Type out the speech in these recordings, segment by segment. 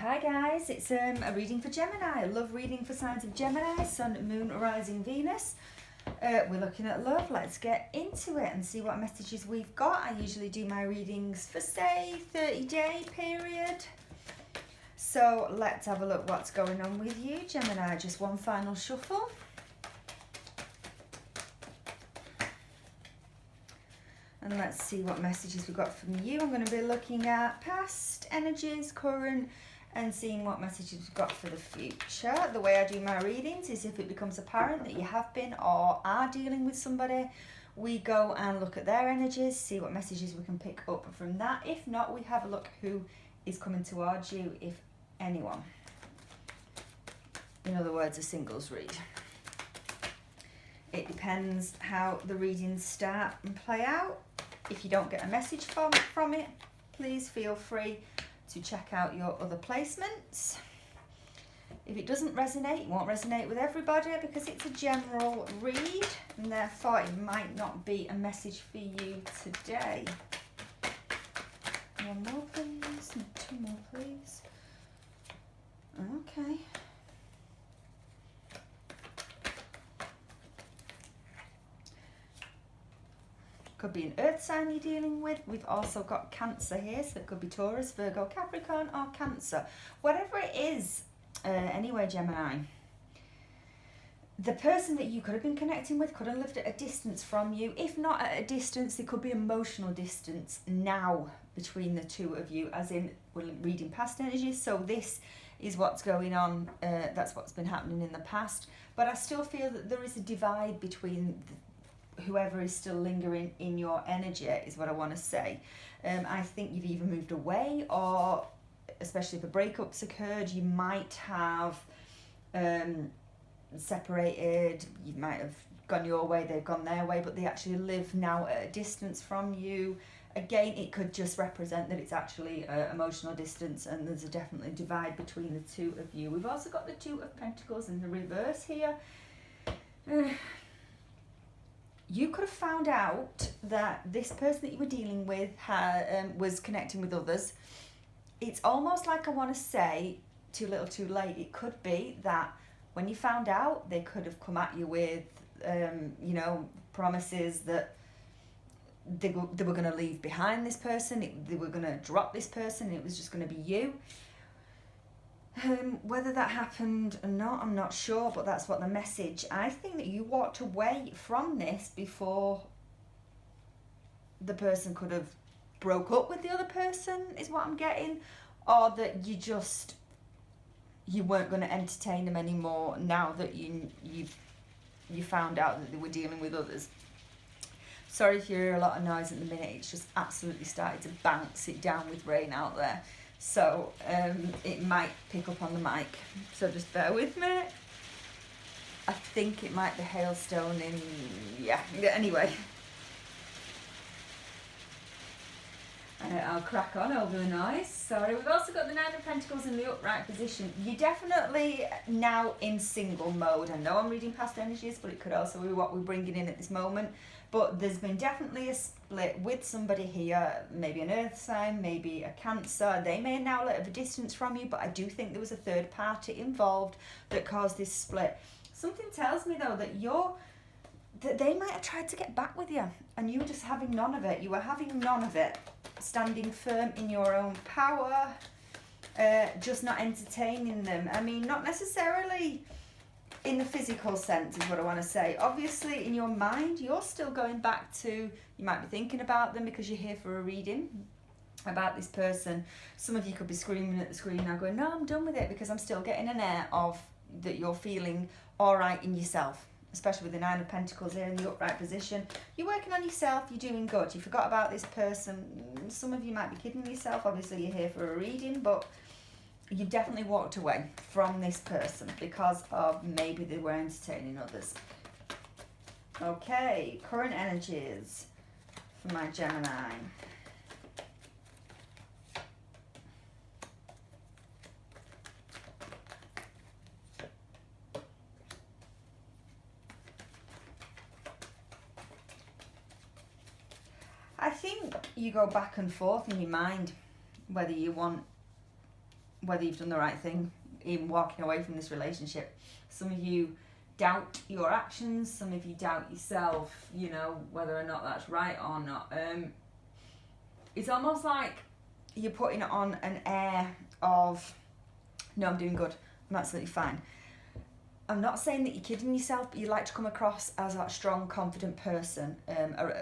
Hi guys, it's a reading for Gemini. I love reading for signs of Gemini, Sun, Moon, Rising, Venus. We're looking at love. Let's get into it and see what messages we've got. I usually do my readings for, say, 30-day period. So let's have a look what's going on with you, Gemini. Just one final shuffle. And let's see what messages we've got from you. I'm going to be looking at past energies, current, and seeing what messages we've got for the future. The way I do my readings is if it becomes apparent that you have been or are dealing with somebody, we go and look at their energies, see what messages we can pick up from that. If not, we have a look who is coming towards you, if anyone. In other words, a singles read. It depends how the readings start and play out. If you don't get a message from it, please feel free to check out your other placements. If it doesn't resonate, it won't resonate with everybody because it's a general read and therefore it might not be a message for you today. One more please, and two more please. Okay. Could be an earth sign you're dealing with. We've also got Cancer here, so it could be Taurus, Virgo, Capricorn, or Cancer. Whatever it is, anyway, Gemini, the person that you could have been connecting with could have lived at a distance from you. If not at a distance, there could be emotional distance now between the two of you, as in we're reading past energies. So this is what's going on. That's what's been happening in the past. But I still feel that there is a divide between whoever is still lingering in your energy, is what I want to say. I think you've either moved away, or especially if a breakup's occurred, you might have separated. You might have gone your way, they've gone their way, but they actually live now at a distance from you. Again, it could just represent that it's actually emotional distance, and there's a definitely divide between the two of you. We've also got the Two of Pentacles in the reverse here. You could have found out that this person that you were dealing with was connecting with others. It's almost like, I want to say, too little too late. It could be that when you found out, they could have come at you with, promises that they were going to leave behind this person. They were going to drop this person. It was just going to be you. Whether that happened or not, I'm not sure, but that's what the message. I think that you walked away from this before the person could have broke up with the other person, is what I'm getting, or that you weren't going to entertain them anymore now that you found out that they were dealing with others. Sorry if you hear a lot of noise at the minute. It's just absolutely started to bounce it down with rain out there. So it might pick up on the mic, so just bear with me. I think it might be hailstone in, yeah, anyway. I'll crack on over the noise. Sorry, we've also got the Nine of Pentacles in the upright position. You're definitely now in single mode. I know I'm reading past energies, but it could also be what we're bringing in at this moment. But there's been definitely a split with somebody here, maybe an earth sign, maybe a Cancer. They may now live at a distance from you, but I do think there was a third party involved that caused this split. Something tells me, though, that they might have tried to get back with you, and you were just having none of it. You were having none of it, standing firm in your own power, just not entertaining them. I mean, not necessarily in the physical sense is what I want to say. Obviously, in your mind, you're still going back to, you might be thinking about them because you're here for a reading about this person. Some of you could be screaming at the screen now going, no, I'm done with it, because I'm still getting an air of that you're feeling all right in yourself, especially with the Nine of Pentacles here in the upright position. You're working on yourself, you're doing good. You forgot about this person. Some of you might be kidding yourself. Obviously, you're here for a reading, but you've definitely walked away from this person because of maybe they were entertaining others. Okay, current energies for my Gemini. I think you go back and forth in your mind whether you want whether you've done the right thing in walking away from this relationship. Some of you doubt your actions, some of you doubt yourself, you know, whether or not that's right or not. It's almost like you're putting on an air of, no, I'm doing good, I'm absolutely fine. I'm not saying that you're kidding yourself, but you like to come across as that strong, confident person,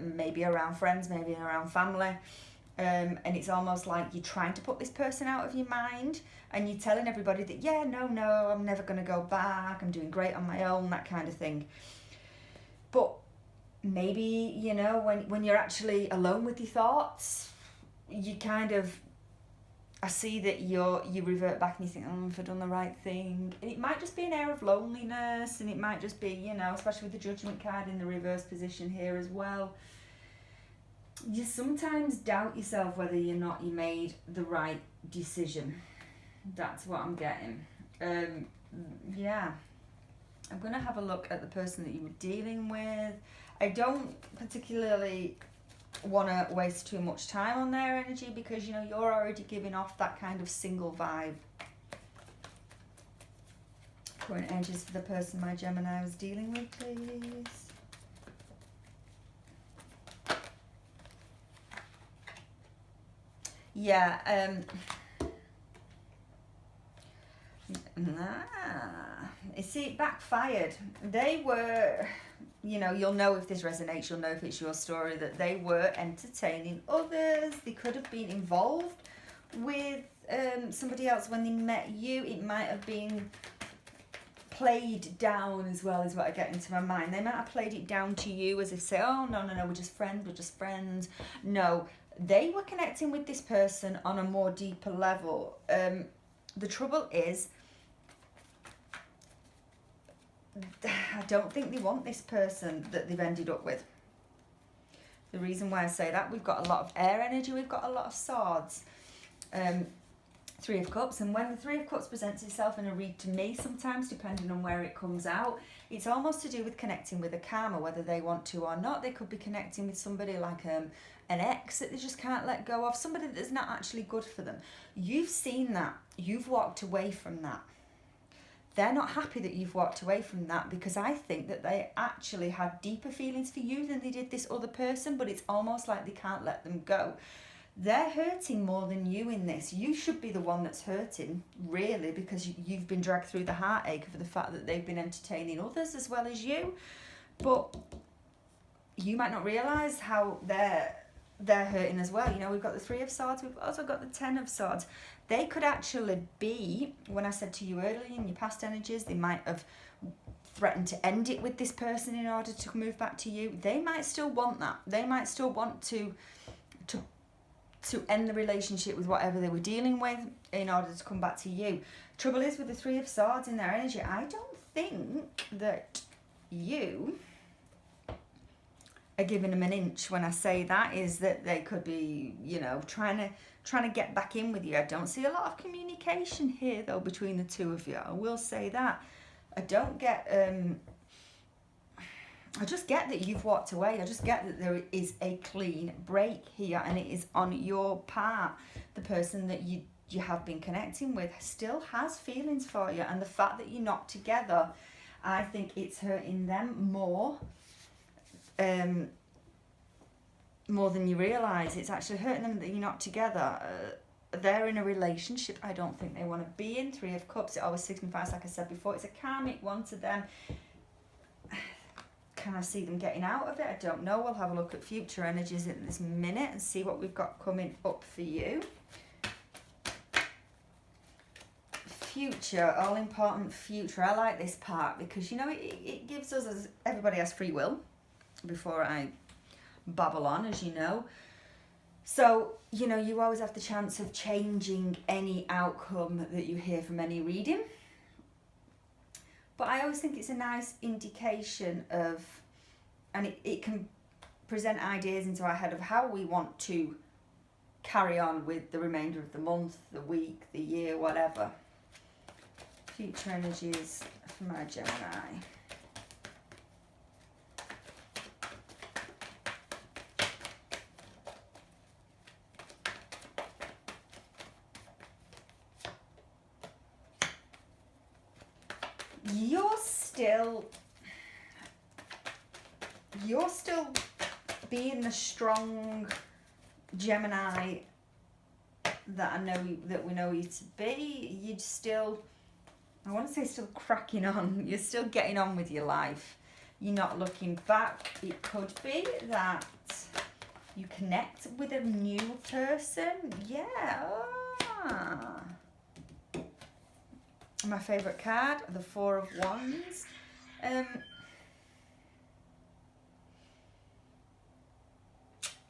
maybe around friends, maybe around family. And it's almost like you're trying to put this person out of your mind, and you're telling everybody that, yeah, no, I'm never going to go back, I'm doing great on my own, that kind of thing. But maybe, you know, when you're actually alone with your thoughts, you kind of, I see that you revert back and you think, oh, have I done the right thing? And it might just be an air of loneliness, and it might just be, you know, especially with the Judgment card in the reverse position here as well. You sometimes doubt yourself whether you made the right decision. That's what I'm getting. Yeah. I'm going to have a look at the person that you were dealing with. I don't particularly want to waste too much time on their energy, because, you know, you're already giving off that kind of single vibe. Current energies for the person my Gemini was dealing with, please. Yeah, you see, it backfired. They were, you know, you'll know if this resonates, you'll know if it's your story, that they were entertaining others. They could have been involved with somebody else when they met you. It might have been played down as well, is what I get into my mind. They might have played it down to you as if, say, oh, no, we're just friends. No, they were connecting with this person on a more deeper level. The trouble is, I don't think they want this person that they've ended up with. The reason why I say that, we've got a lot of air energy, we've got a lot of swords. Three of Cups, and when the Three of Cups presents itself in a read to me, sometimes depending on where it comes out, it's almost to do with connecting with a karma, whether they want to or not. They could be connecting with somebody like an ex that they just can't let go of, somebody that's not actually good for them. You've seen that, you've walked away from that. They're not happy that you've walked away from that, because I think that they actually had deeper feelings for you than they did this other person, but it's almost like they can't let them go. They're hurting more than you in this. You should be the one that's hurting, really, because you've been dragged through the heartache of the fact that they've been entertaining others as well as you. But you might not realise how they're hurting as well. You know, we've got the Three of Swords, we've also got the Ten of Swords. They could actually be, when I said to you earlier in your past energies, they might have threatened to end it with this person in order to move back to you. They might still want that. They might still want to end the relationship with whatever they were dealing with in order to come back to you. Trouble is, with the Three of Swords in their energy, I don't think that you are giving them an inch when I say that, is that they could be, you know, trying to get back in with you. I don't see a lot of communication here, though, between the two of you. I will say that. I don't get... I just get that you've walked away. I just get that there is a clean break here, and it is on your part. The person that you have been connecting with still has feelings for you, and the fact that you're not together, I think it's hurting them more than you realise. It's actually hurting them that you're not together. They're in a relationship I don't think they want to be in. Three of Cups, it always signifies, like I said before, it's a karmic one to them. Can I see them getting out of it? I don't know. We'll have a look at future energies in this minute and see what we've got coming up for you. Future, all important future. I like this part because, you know, it gives us, as everybody has free will, before I babble on, as you know. So, you know, you always have the chance of changing any outcome that you hear from any reading. But I always think it's a nice indication of, and it can present ideas into our head of how we want to carry on with the remainder of the month, the week, the year, whatever. Future energies for my Gemini. you're still being the strong Gemini that we know you to be. You're still, I want to say still cracking on. You're still getting on with your life. You're not looking back. It could be that you connect with a new person. Yeah. Ah. My favourite card, the Four of Wands.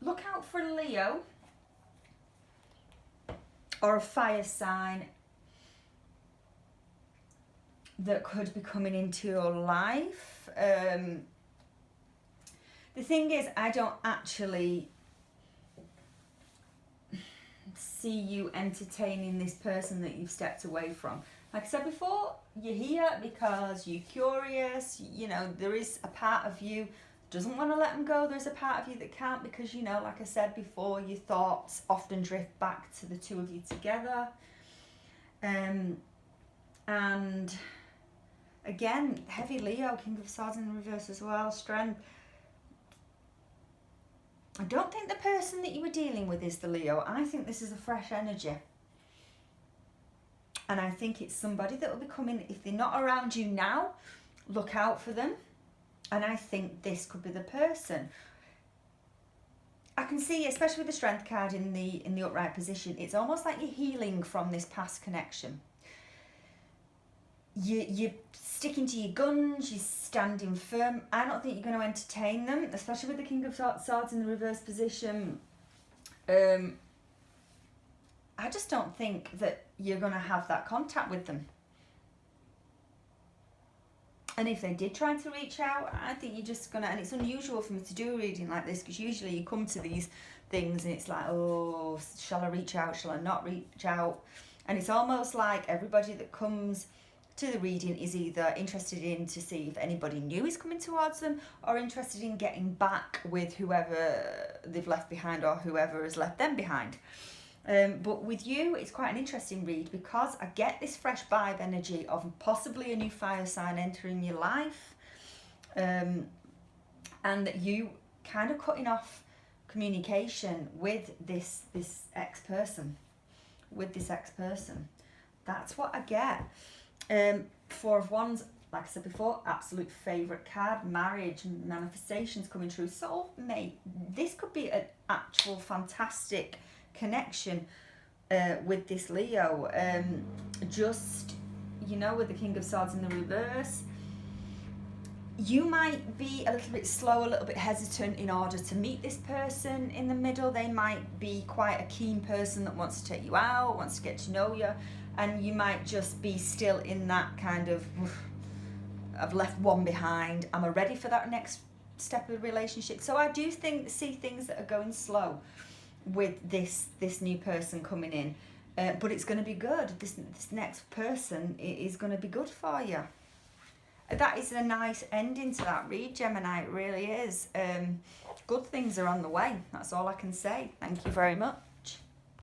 Look out for a Leo or a fire sign that could be coming into your life. The thing is, I don't actually see you entertaining this person that you've stepped away from. Like I said before, you're here because you're curious. You know, there is a part of you that doesn't want to let them go. There's a part of you that can't because, you know, like I said before, your thoughts often drift back to the two of you together. And again, heavy Leo, King of Swords in the reverse as well, strength. I don't think the person that you were dealing with is the Leo. I think this is a fresh energy. And I think it's somebody that will be coming. If they're not around you now, look out for them. And I think this could be the person. I can see, especially with the Strength card in the upright position, it's almost like you're healing from this past connection. You're sticking to your guns, you're standing firm. I don't think you're going to entertain them, especially with the King of Swords in the reverse position. I just don't think that you're going to have that contact with them. And if they did try to reach out, I think you're just going to, and it's unusual for me to do a reading like this, because usually you come to these things and it's like, oh, shall I reach out, shall I not reach out? And it's almost like everybody that comes to the reading is either interested in to see if anybody new is coming towards them, or interested in getting back with whoever they've left behind or whoever has left them behind. But with you, it's quite an interesting read because I get this fresh vibe energy of possibly a new fire sign entering your life, and that you kind of cutting off communication with this ex-person. That's what I get. Four of Wands, like I said before, absolute favourite card. Marriage, manifestations coming true. Soulmate. This could be an actual fantastic connection with this Leo. Just, you know, with the King of Swords in the reverse, you might be a little bit slow, a little bit hesitant in order to meet this person in the middle. They might be quite a keen person that wants to take you out, wants to get to know you, and you might just be still in that kind of, I've left one behind, am I ready for that next step of the relationship? So I do see things that are going slow with this new person coming in, but it's going to be good. This next person is going to be good for you. That is a nice ending to that read, Gemini. It really is. Good things are on the way. That's all I can say. Thank you very much.